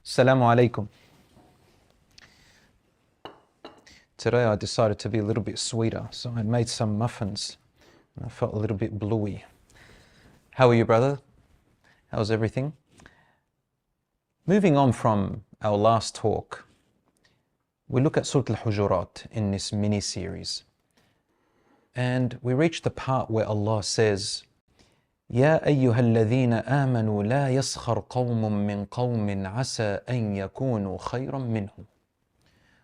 Assalamu Alaikum. Today I decided to be a little bit sweeter, so I made some muffins. I felt a little bit bluey. How are you, brother? How's everything? Moving on from our last talk, we look at Surah Al-Hujurat in this mini-series. And we reach the part where Allah says, يا أيها الذين آمنوا لا يسخر قوم من قوم عسى أن يكونوا خيرا منهم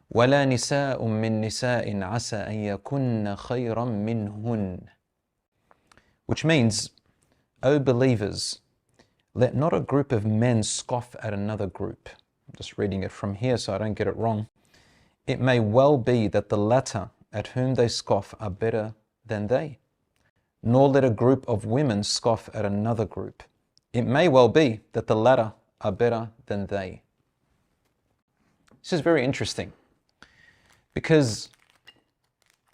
ولا نساء من نساء عسى أن يكن خيرا منهن. Which means, O believers, let not a group of men scoff at another group. I'm just reading it from here so I don't get it wrong. It may well be that the latter at whom they scoff are better than they. Nor let a group of women scoff at another group. It may well be that the latter are better than they. This is very interesting because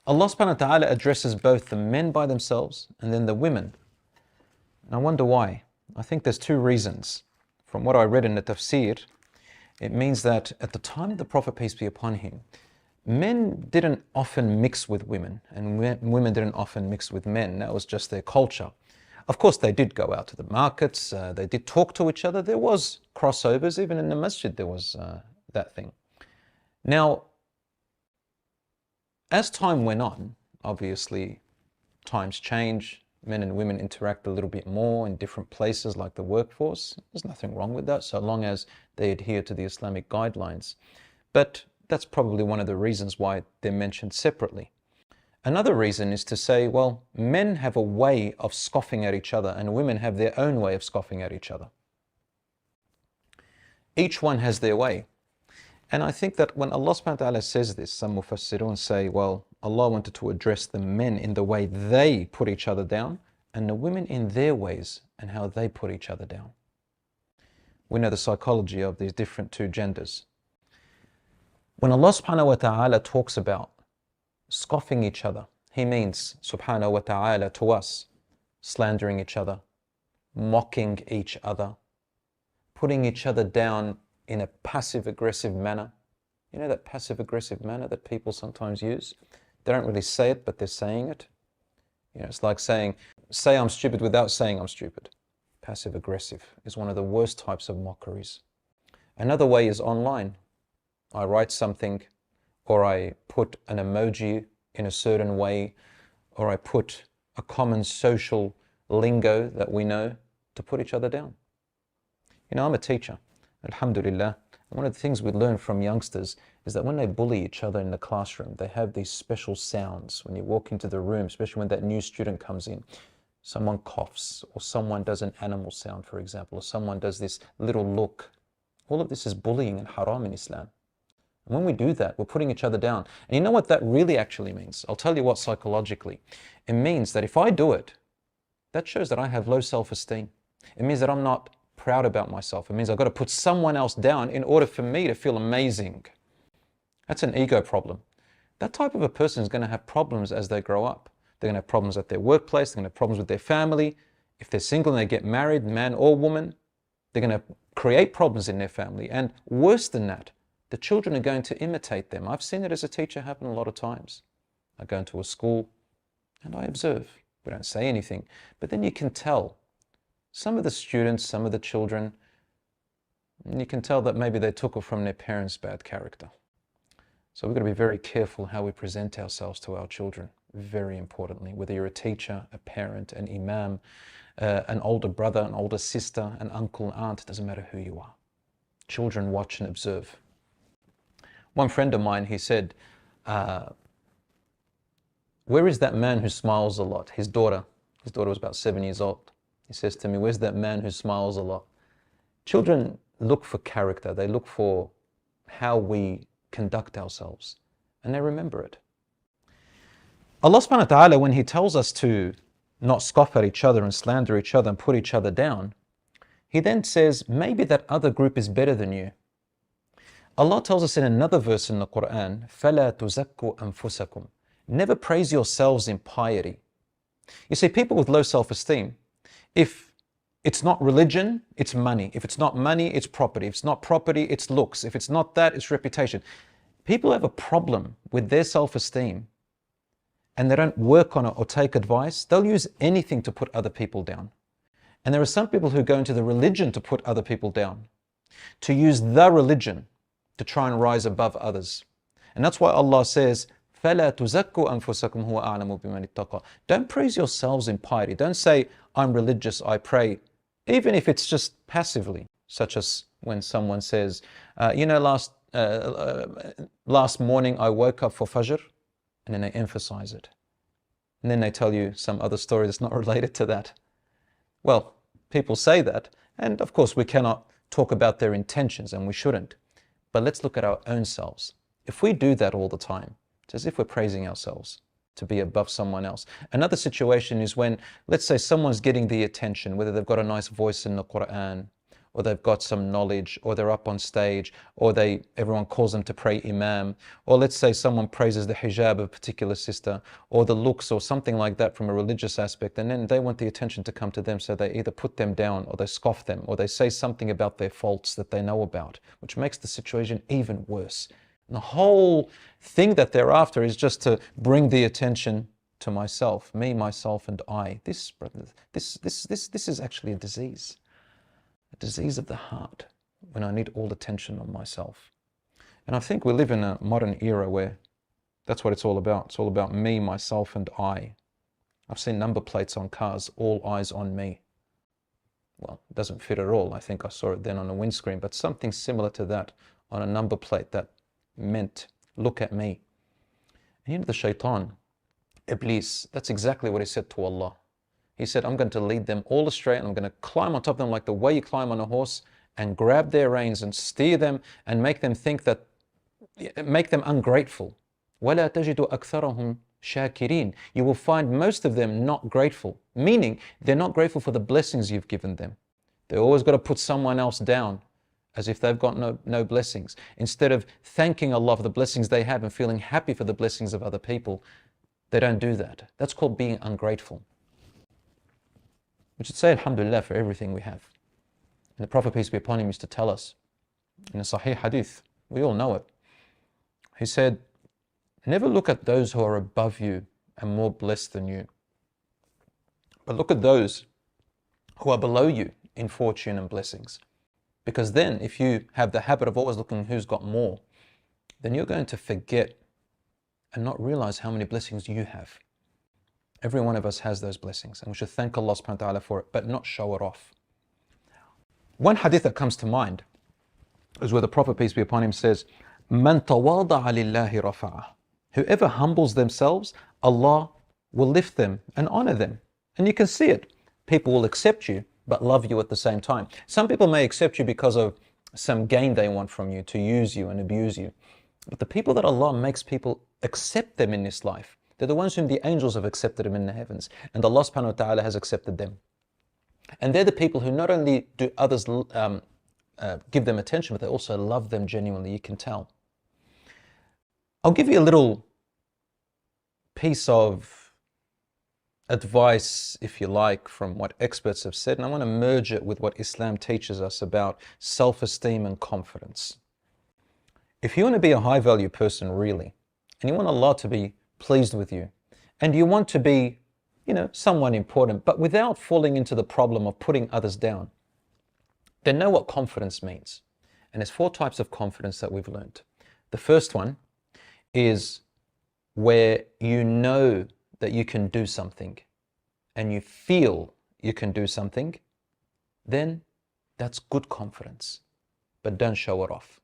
Allah subhanahu wa ta'ala addresses both the men by themselves and then the women. And I wonder why. I think there's two reasons. From what I read in the tafsir, it means that at the time of the Prophet, peace be upon him, men didn't often mix with women and women didn't often mix with men. That was just their culture. Of course, they did go out to the markets, they did talk to each other. There was crossovers, even in the masjid there was that thing. Now, as time went on, obviously times change. Men and women interact a little bit more in different places like the workforce. There's nothing wrong with that so long as they adhere to the Islamic guidelines. But that's probably one of the reasons why they're mentioned separately. Another reason is to say, well, men have a way of scoffing at each other and women have their own way of scoffing at each other. Each one has their way. And I think that when Allah subhanahu wa ta'ala says this, some mufassirun say, well, Allah wanted to address the men in the way they put each other down and the women in their ways and how they put each other down. We know the psychology of these different two genders. When Allah subhanahu wa ta'ala talks about scoffing each other, He means subhanahu wa ta'ala to us, slandering each other, mocking each other, putting each other down in a passive-aggressive manner. You know that passive-aggressive manner that people sometimes use? They don't really say it, but they're saying it. You know, it's like saying, say I'm stupid without saying I'm stupid. Passive-aggressive is one of the worst types of mockeries. Another way is online. I write something, or I put an emoji in a certain way, or I put a common social lingo that we know to put each other down. You know, I'm a teacher, alhamdulillah. And one of the things we learn from youngsters is that when they bully each other in the classroom, they have these special sounds. When you walk into the room, especially when that new student comes in, someone coughs, or someone does an animal sound, for example, or someone does this little look. All of this is bullying and haram in Islam. And when we do that, we're putting each other down. And you know what that really actually means? I'll tell you what psychologically. It means that if I do it, that shows that I have low self-esteem. It means that I'm not proud about myself. It means I've got to put someone else down in order for me to feel amazing. That's an ego problem. That type of a person is going to have problems as they grow up. They're going to have problems at their workplace. They're going to have problems with their family. If they're single and they get married, man or woman, they're going to create problems in their family. And worse than that, the children are going to imitate them. I've seen it as a teacher happen a lot of times. I go into a school and I observe. We don't say anything, but then you can tell some of the students, some of the children, you can tell that maybe they took it from their parents' bad character. So we've got to be very careful how we present ourselves to our children, very importantly, whether you're a teacher, a parent, an imam, an older brother, an older sister, an uncle, an aunt, it doesn't matter who you are. Children watch and observe. One friend of mine, he said, where is that man who smiles a lot? His daughter was about 7 years old. He says to me, where's that man who smiles a lot? Children look for character. They look for how we conduct ourselves, and they remember it. Allah subhanahu wa ta'ala, when He tells us to not scoff at each other and slander each other and put each other down, He then says, maybe that other group is better than you. Allah tells us in another verse in the Qur'an, فَلَا تُزَكُّوا أَنفُسَكُمْ. Never praise yourselves in piety. You see, people with low self-esteem, if it's not religion, it's money. If it's not money, it's property. If it's not property, it's looks. If it's not that, it's reputation. People have a problem with their self-esteem and they don't work on it or take advice. They'll use anything to put other people down. And there are some people who go into the religion to put other people down, to use the religion to try and rise above others. And that's why Allah says, فَلَا تُزَكُّوا أَنفُسَكُمْ هُوَ أَعْلَمُ بِمَنِ اتَّقَى. Don't praise yourselves in piety. Don't say, I'm religious, I pray. Even if it's just passively, such as when someone says, last morning I woke up for Fajr, and then they emphasize it. And then they tell you some other story that's not related to that. Well, people say that, and of course we cannot talk about their intentions, and we shouldn't. But let's look at our own selves. If we do that all the time, it's as if we're praising ourselves to be above someone else. Another situation is when, let's say someone's getting the attention, whether they've got a nice voice in the Qur'an, or they've got some knowledge, or they're up on stage, or everyone calls them to pray imam, or let's say someone praises the hijab of a particular sister, or the looks, or something like that from a religious aspect, and then they want the attention to come to them, so they either put them down, or they scoff them, or they say something about their faults that they know about, which makes the situation even worse. And the whole thing that they're after is just to bring the attention to myself, me, myself, and I. This is actually a disease of the heart, when I need all attention on myself. And I think we live in a modern era where that's what it's all about. It's all about me, myself, and I. I've seen number plates on cars, all eyes on me. Well, it doesn't fit at all. I think I saw it then on a windscreen, but something similar to that on a number plate that meant, look at me. And you know, the shaitan, Iblis, that's exactly what he said to Allah. He said, I'm going to lead them all astray, and I'm going to climb on top of them like the way you climb on a horse, and grab their reins and steer them and make them ungrateful. وَلَا تَجِدُ أَكْثَرَهُمْ شَاكِرِينَ. You will find most of them not grateful, meaning they're not grateful for the blessings you've given them. They always got to put someone else down, as if they've got no blessings. Instead of thanking Allah for the blessings they have and feeling happy for the blessings of other people, they don't do that. That's called being ungrateful. We should say Alhamdulillah for everything we have. And the Prophet, peace be upon him, used to tell us in a Sahih Hadith, we all know it. He said, never look at those who are above you and more blessed than you, but look at those who are below you in fortune and blessings. Because then, if you have the habit of always looking who's got more, then you're going to forget and not realize how many blessings you have. Every one of us has those blessings, and we should thank Allah subhanahu wa ta'ala for it, but not show it off. One hadith that comes to mind is where the Prophet, peace be upon him, says, "Man tawada'a lillahi rafa'ah." Whoever humbles themselves, Allah will lift them and honor them. And you can see it. People will accept you, but love you at the same time. Some people may accept you because of some gain they want from you, to use you and abuse you. But the people that Allah makes people accept them in this life, they're the ones whom the angels have accepted them in the heavens. And Allah subhanahu wa ta'ala has accepted them. And they're the people who not only do others give them attention, but they also love them genuinely. You can tell. I'll give you a little piece of advice, if you like, from what experts have said, and I want to merge it with what Islam teaches us about self-esteem and confidence. If you want to be a high-value person really, and you want Allah to be pleased with you, and you want to be, someone important, but without falling into the problem of putting others down, then know what confidence means. And there's 4 types of confidence that we've learned. The first one is where you know that you can do something and you feel you can do something, then that's good confidence, but don't show it off.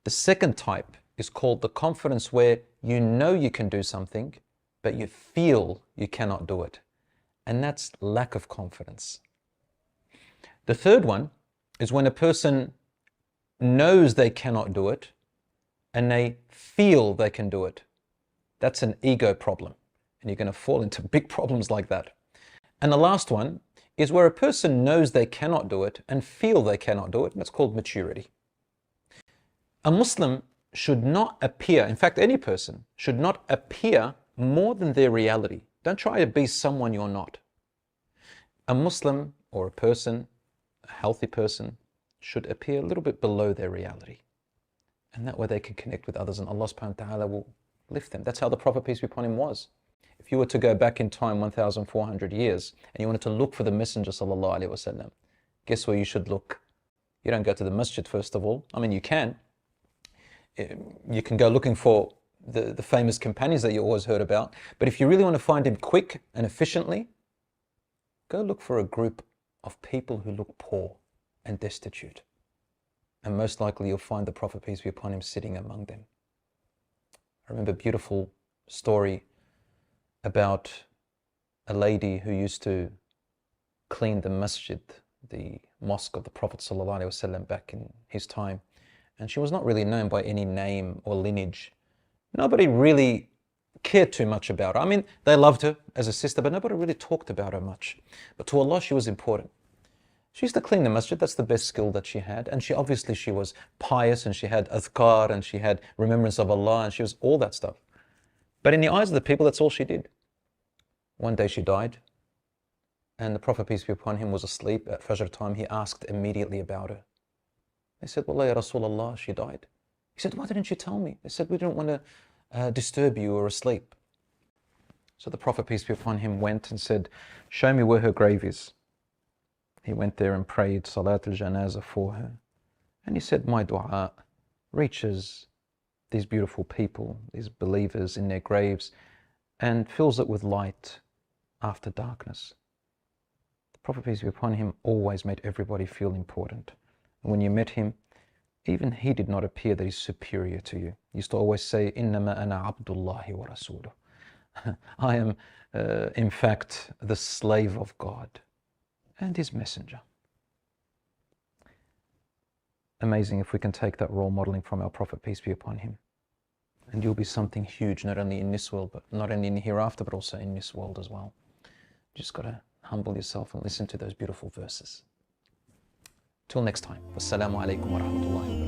The second type is called the confidence where you know you can do something, but you feel you cannot do it. And that's lack of confidence. The third one is when a person knows they cannot do it and they feel they can do it. That's an ego problem. And you're going to fall into big problems like that. And the last one is where a person knows they cannot do it and feel they cannot do it. That's called maturity. A Muslim should not appear, in fact, any person should not appear more than their reality. Don't try to be someone you're not. A Muslim or a person, a healthy person, should appear a little bit below their reality. And that way they can connect with others and Allah subhanahu wa ta'ala will lift them. That's how the Prophet, peace be upon him, was. If you were to go back in time 1,400 years and you wanted to look for the Messenger sallallahu alaihi wasallam, guess where you should look? You don't go to the masjid first of all. I mean, you can. You can go looking for the famous companions that you always heard about. But if you really want to find him quick and efficiently, go look for a group of people who look poor and destitute. And most likely you'll find the Prophet, peace be upon him, sitting among them. I remember a beautiful story about a lady who used to clean the masjid, the mosque of the Prophet ﷺ back in his time. And she was not really known by any name or lineage. Nobody really cared too much about her. I mean, they loved her as a sister, but nobody really talked about her much. But to Allah, she was important. She used to clean the masjid. That's the best skill that she had. And she was pious, and she had adhkar, and she had remembrance of Allah, and she was all that stuff. But in the eyes of the people, that's all she did. One day she died, and the Prophet, peace be upon him, was asleep at Fajr time. He asked immediately about her. They said, Wallah ya Rasulullah, she died. He said, why didn't you tell me? They said, we didn't want to disturb you or asleep. So the Prophet, peace be upon him, went and said, show me where her grave is. He went there and prayed Salat al-Janazah for her. And he said, my dua reaches these beautiful people, these believers in their graves, and fills it with light after darkness. The Prophet, peace be upon him, always made everybody feel important. And when you met him, even he did not appear that he's superior to you. He used to always say, Innama ana abdullahi wa rasuluh. I am, in fact, the slave of God and his messenger. Amazing if we can take that role modeling from our Prophet, peace be upon him. And you'll be something huge, not only in this world, but not only in the hereafter, but also in this world as well. You just got to humble yourself and listen to those beautiful verses. Till next time. Assalamu Alaikum wa rahmatullahi wa barakatuh.